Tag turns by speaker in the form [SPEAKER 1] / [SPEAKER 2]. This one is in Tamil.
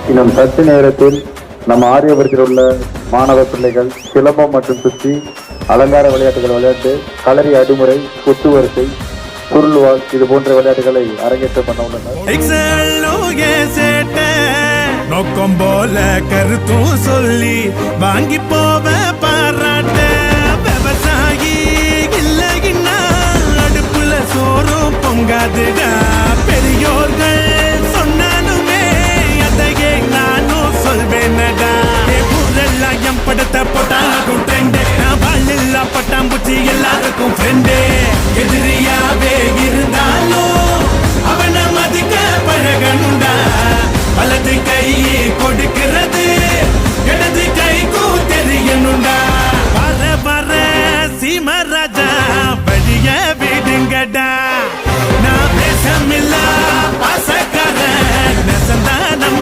[SPEAKER 1] இன்னும் சற்று நேரத்தில் நம் ஆரியபுரத்தில் உள்ள மாணவ பிள்ளைகள் சிலம்பம் மற்றும் சுற்றி அலங்கார விளையாட்டுகள் விளையாட்டு, களரி அடிமுறை, குத்து வரிசை, சுருள்வாள் இது போன்ற விளையாட்டுகளை அரங்கேற்றம் பண்ண உள்ளனர்.
[SPEAKER 2] நோக்கம் போல கருத்தும் சொல்லி வாங்கி போவ பாராட்ட விவசாயி இல்லைன்னா அடுப்புல சோறும் பொங்காதுடா பெரியோர்கள்